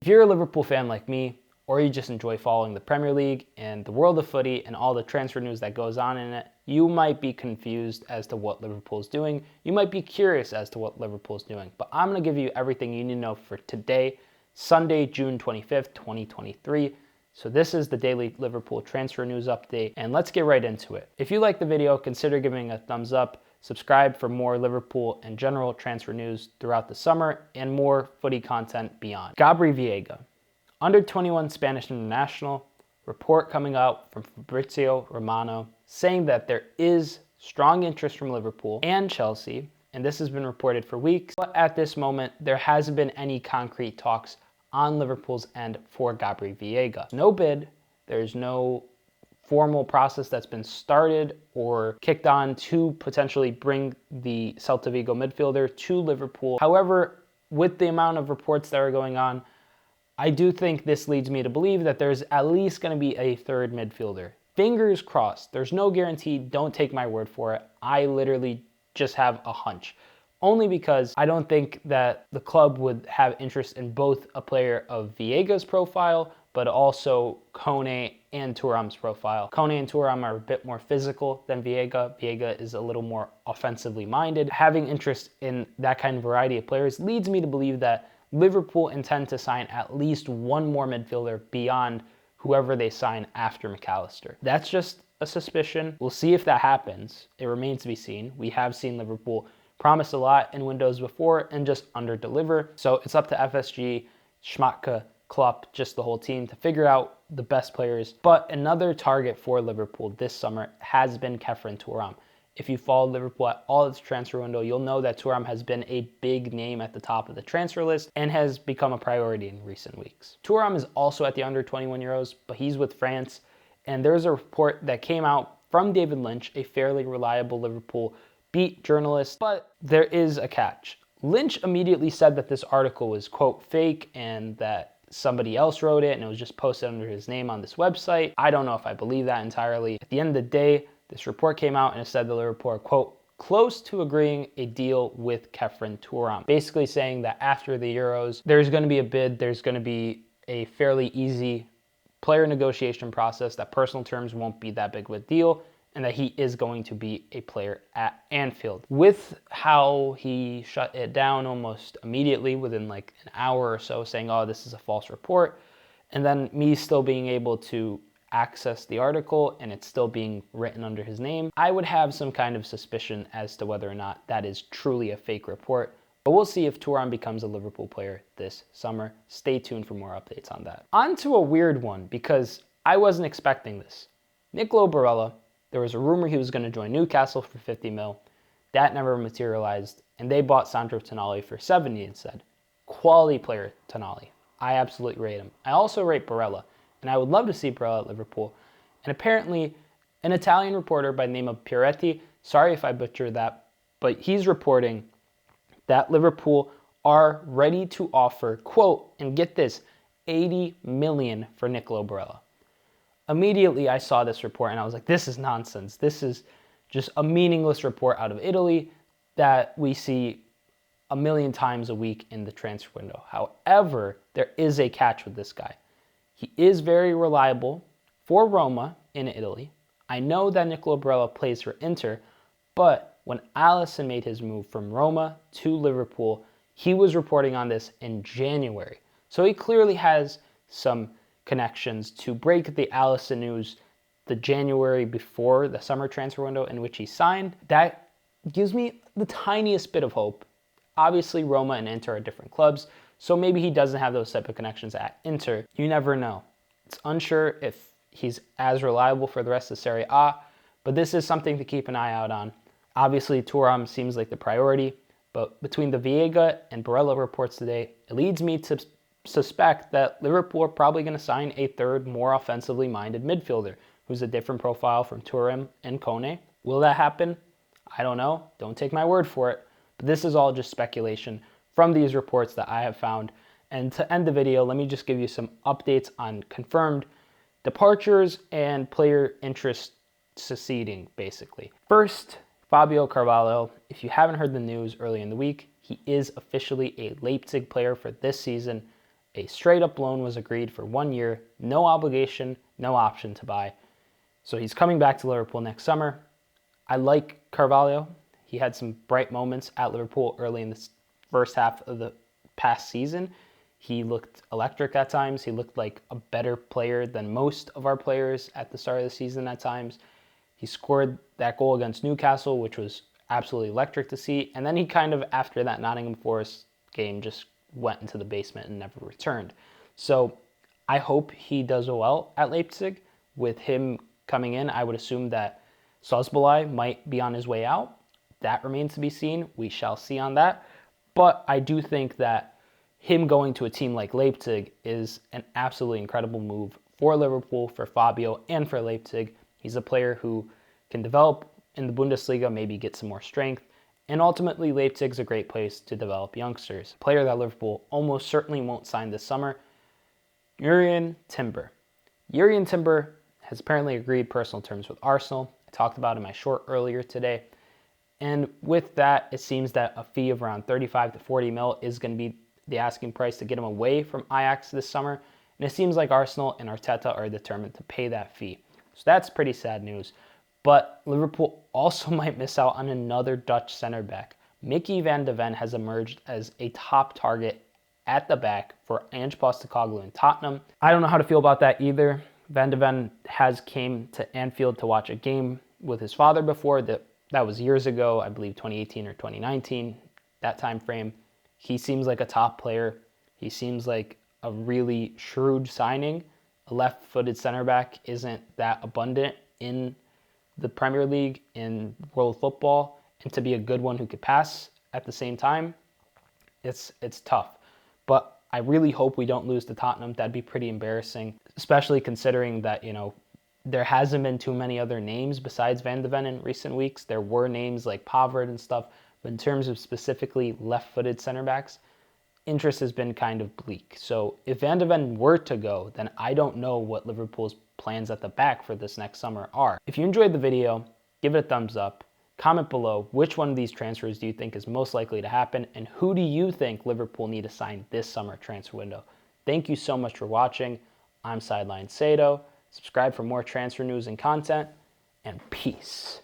you're a Liverpool fan like me, or you just enjoy following the Premier League and the world of footy and all the transfer news that goes on in it, you might be confused as to what Liverpool's doing. You might be curious as to what Liverpool's doing. But I'm going to give you everything you need to know for today, Sunday, June 25th, 2023. So this is the daily Liverpool transfer news update, and let's get right into it. If you like the video, consider giving a thumbs up. Subscribe for more Liverpool and general transfer news throughout the summer and more footy content beyond. GABRI VEIGA, under 21 Spanish international, report coming out from Fabrizio Romano saying that there is strong interest from Liverpool and Chelsea, and this has been reported for weeks, but at this moment, there hasn't been any concrete talks on Liverpool's end for GABRI VEIGA. No bid, there's no formal process that's been started or kicked on to potentially bring the Celta Vigo midfielder to Liverpool. However, with the amount of reports that are going on, I do think this leads me to believe that there's at least going to be a third midfielder. Fingers crossed. There's no guarantee. Don't take my word for it. I literally just have a hunch. Only because I don't think that the club would have interest in both a player of Viega's profile, but also Kone and Thuram's profile. Kone and Thuram are a bit more physical than Viega. Viega is a little more offensively minded. Having interest in that kind of variety of players leads me to believe that Liverpool intend to sign at least one more midfielder beyond whoever they sign after McAllister. That's just a suspicion. We'll see if that happens. It remains to be seen. We have seen Liverpool promise a lot in windows before and just under-deliver. So it's up to FSG, Schmatke, Klopp, just the whole team to figure out the best players. But another target for Liverpool this summer has been KHEPHREN Thuram. If you follow Liverpool at all its transfer window, you'll know that Thuram has been a big name at the top of the transfer list and has become a priority in recent weeks. Thuram is also at the under 21 Euros, but he's with France. And there's a report that came out from David Lynch, a fairly reliable Liverpool beat journalist, but there is a catch. Lynch immediately said that this article was, quote, fake and that somebody else wrote it and it was just posted under his name on this website. I don't know if I believe that entirely. At the end of the day, this report came out and it said that the report, quote, close to agreeing a deal with KHEPHREN Thuram. Basically saying that after the Euros, there's going to be a bid, there's going to be a fairly easy player negotiation process, that personal terms won't be that big of a deal, and that he is going to be a player at Anfield. With how he shut it down almost immediately within like an hour or so, saying, oh, this is a false report, and then me still being able to access the article and it's still being written under his name, I would have some kind of suspicion as to whether or not that is truly a fake report. But we'll see if Thuram becomes a Liverpool player this summer. Stay tuned for more updates on that. On to a weird one, because I wasn't expecting this. Nicolo Barella, there was a rumor he was going to join Newcastle for 50 mil. That never materialized, and they bought Sandro Tonali for 70 instead. Quality player, Tonali. I absolutely rate him. I also rate Barella, and I would love to see Barella at Liverpool. And apparently, an Italian reporter by the name of Pieretti, sorry if I butchered that, but he's reporting that Liverpool are ready to offer, quote, and get this, 80 million for Nicolo Barella. Immediately I saw this report and I was like, this is nonsense. This is just a meaningless report out of Italy that we see a million times a week in the transfer window. However, there is a catch with this guy. He is very reliable for Roma in Italy. I know that Nicolo Barella plays for Inter, but when Alisson made his move from Roma to Liverpool, he was reporting on this in January. So he clearly has some connections to break the Alisson news the January before the summer transfer window in which he signed. That gives me the tiniest bit of hope. Obviously, Roma and Inter are different clubs, so maybe he doesn't have those type of connections at Inter. You never know. It's unsure if he's as reliable for the rest of Serie A, but this is something to keep an eye out on. Obviously, Thuram seems like the priority, but between the Viega and Barella reports today, it leads me to suspect that Liverpool are probably going to sign a third, more offensively minded midfielder who's a different profile from Thuram and Kone. Will that happen? I don't know. Don't take my word for it. But this is all just speculation from these reports that I have found. And to end the video, let me just give you some updates on confirmed departures and player interest seceding, basically. First, Fabio Carvalho. If you haven't heard the news early in the week, he is officially a Leipzig player for this season. A straight-up loan was agreed for 1 year, no obligation, no option to buy. So he's coming back to Liverpool next summer. I like Carvalho. He had some bright moments at Liverpool early in the first half of the past season. He looked electric at times. He looked like a better player than most of our players at the start of the season at times. He scored that goal against Newcastle, which was absolutely electric to see. And then he kind of, after that Nottingham Forest game, just went into the basement and never returned. So I hope he does well at Leipzig. With him coming in, I would assume that Szoboszlai might be on his way out. That remains to be seen. We shall see on that. But I do think that him going to a team like Leipzig is an absolutely incredible move for Liverpool, for Fabio, and for Leipzig. He's a player who can develop in the Bundesliga, maybe get some more strength. And ultimately, Leipzig's a great place to develop youngsters. A player that Liverpool almost certainly won't sign this summer, Jurrien Timber. Jurrien Timber has apparently agreed personal terms with Arsenal. I talked about in my short earlier today. And with that, it seems that a fee of around 35 to 40 mil is going to be the asking price to get him away from Ajax this summer. And it seems like Arsenal and Arteta are determined to pay that fee. So that's pretty sad news. But Liverpool also might miss out on another Dutch center back. Mickey van de Ven has emerged as a top target at the back for Ange Postecoglou in Tottenham. I don't know how to feel about that either. Van de Ven has came to Anfield to watch a game with his father before. That was years ago, I believe 2018 or 2019, that time frame. He seems like a top player. He seems like a really shrewd signing. A left-footed center back isn't that abundant in the Premier League, in world football, and to be a good one who could pass at the same time, it's tough. But I really hope we don't lose to Tottenham. That'd be pretty embarrassing, especially considering that, there hasn't been too many other names besides Van de Ven in recent weeks. There were names like Pavard and stuff, but in terms of specifically left-footed center backs, interest has been kind of bleak. So if Van de Ven were to go, then I don't know what Liverpool's plans at the back for this next summer are. If you enjoyed the video, give it a thumbs up. Comment below which one of these transfers do you think is most likely to happen, and who do you think Liverpool need to sign this summer transfer window. Thank you so much for watching. I'm Sideline Sedo. Subscribe for more transfer news and content, and peace.